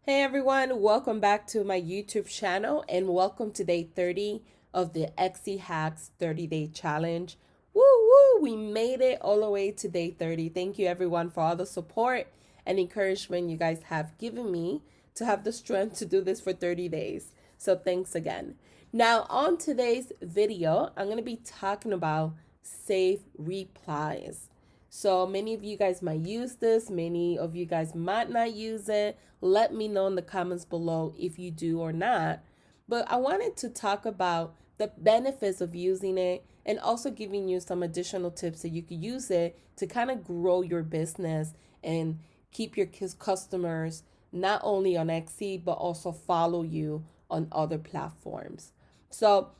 Hey everyone, welcome back to my YouTube channel and welcome to day 30 of the Etsy Hacks 30-day challenge. Woo woo, we made it all the way to day 30. Thank you everyone for all the support and encouragement you guys have given me to have the strength to do this for 30 days. So thanks again. Now on today's video, I'm going to be talking about save replies. So many of you guys might use this, many of you guys might not use it. Let me know in the comments below if you do or not. But I wanted to talk about the benefits of using it and also giving you some additional tips that you could use it to kind of grow your business and keep your customers not only on Etsy but also follow you on other platforms. So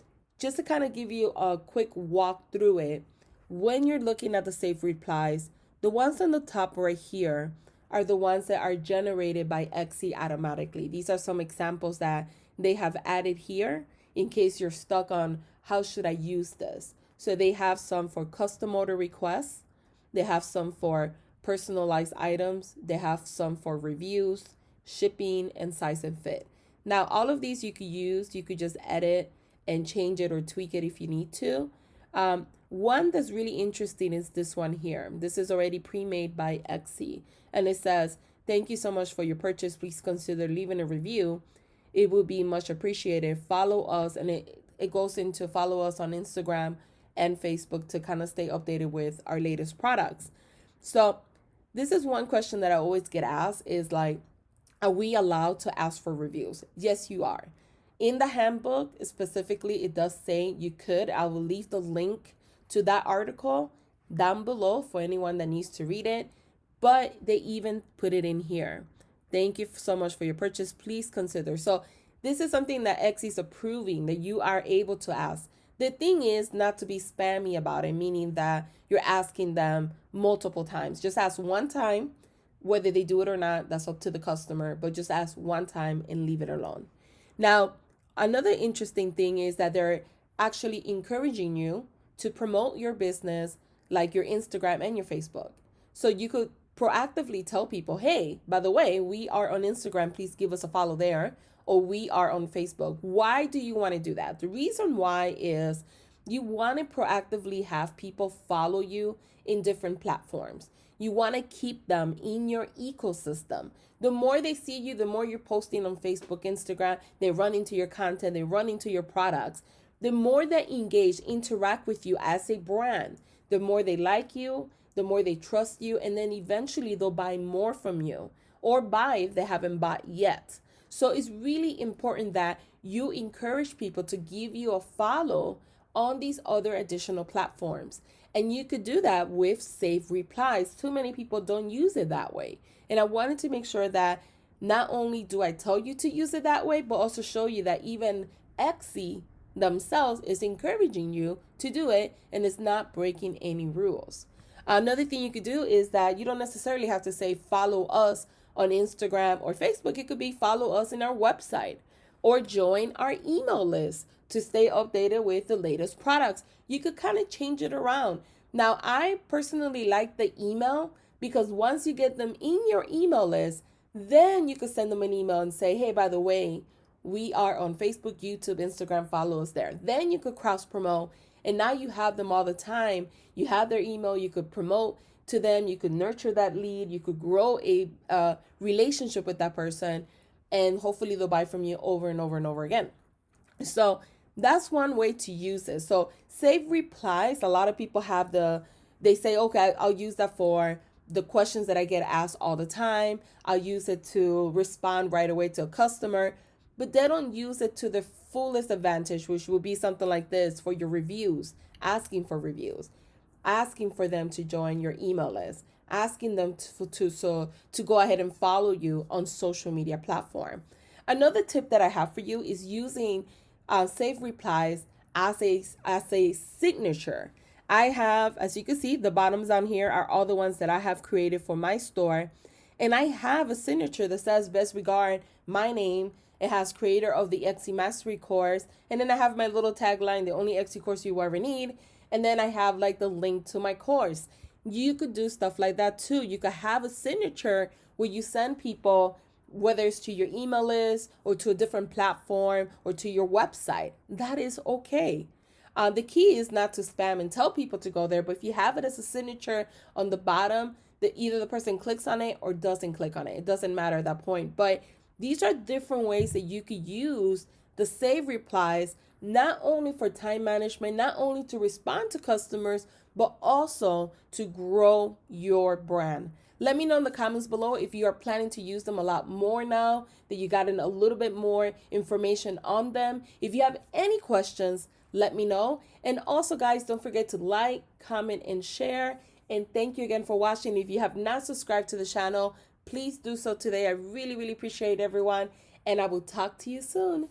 just to kind of give you a quick walk through it, when you're looking at the save replies, the ones on the top right here are the ones that are generated by Etsy automatically. These are some examples that they have added here in case you're stuck on how should I use this. So they have some for custom order requests. They have some for personalized items. They have some for reviews, shipping, and size and fit. Now, all of these you could use. You could just edit and change it or tweak it if you need to. One that's really interesting is this one here. This is already pre-made by Etsy. And it says, thank you so much for your purchase. Please consider leaving a review. It would be much appreciated. Follow us. And it goes into follow us on Instagram and Facebook to kind of stay updated with our latest products. So this is one question that I always get asked is like, are we allowed to ask for reviews? Yes, you are. In the handbook, specifically, it does say you could. I will leave the link to that article down below for anyone that needs to read it. But they even put it in here. Thank you so much for your purchase. Please consider. So this is something that Etsy is approving that you are able to ask. The thing is not to be spammy about it, meaning that you're asking them multiple times. Just ask one time, whether they do it or not, that's up to the customer, but just ask one time and leave it alone. Now, another interesting thing is that they're actually encouraging you to promote your business like your Instagram and your Facebook. So you could proactively tell people, hey, by the way, we are on Instagram. Please give us a follow there. Or we are on Facebook. Why do you want to do that? The reason why is you want to proactively have people follow you in different platforms. You want to keep them in your ecosystem. The more they see you, the more you're posting on Facebook, Instagram, they run into your content, they run into your products. The more they engage, interact with you as a brand, the more they like you, the more they trust you, and then eventually they'll buy more from you or buy if they haven't bought yet. So it's really important that you encourage people to give you a follow on these other additional platforms. And you could do that with save replies. Too many people don't use it that way. And I wanted to make sure that not only do I tell you to use it that way, but also show you that even Etsy themselves is encouraging you to do it and it's not breaking any rules. Another thing you could do is that you don't necessarily have to say follow us on Instagram or Facebook. It could be follow us in our website or join our email list to stay updated with the latest products. You could kind of change it around. Now, I personally like the email because once you get them in your email list, then you could send them an email and say, hey, by the way, we are on Facebook, YouTube, Instagram, follow us there. Then you could cross promote and now you have them all the time. You have their email, you could promote to them, you could nurture that lead, you could grow a relationship with that person, and hopefully they'll buy from you over and over and over again. So that's one way to use it. So save replies, a lot of people have they say, okay, I'll use that for the questions that I get asked all the time. I'll use it to respond right away to a customer, but they don't use it to the fullest advantage, which will be something like this for your reviews, asking for reviews, asking for them to join your email list, asking them to go ahead and follow you on social media platform. Another tip that I have for you is using save replies as a signature. I have, as you can see, the bottoms down here are all the ones that I have created for my store. And I have a signature that says best regard, my name. It has creator of the Etsy Mastery course. And then I have my little tagline, the only Etsy course you ever need. And then I have like the link to my course. You could do stuff like that too. You could have a signature where you send people whether it's to your email list or to a different platform or to your website. That is okay. The key is not to spam and tell people to go there, but if you have it as a signature on the bottom, that either the person clicks on it or doesn't click on it. It doesn't matter at that point. But these are different ways that you could use the save replies, not only for time management, not only to respond to customers, but also to grow your brand. Let me know in the comments below if you are planning to use them a lot more now that you gotten a little bit more information on them. If you have any questions, let me know. And also, guys, don't forget to like, comment, and share. And thank you again for watching. If you have not subscribed to the channel, please do so today. I really, really appreciate everyone. And I will talk to you soon.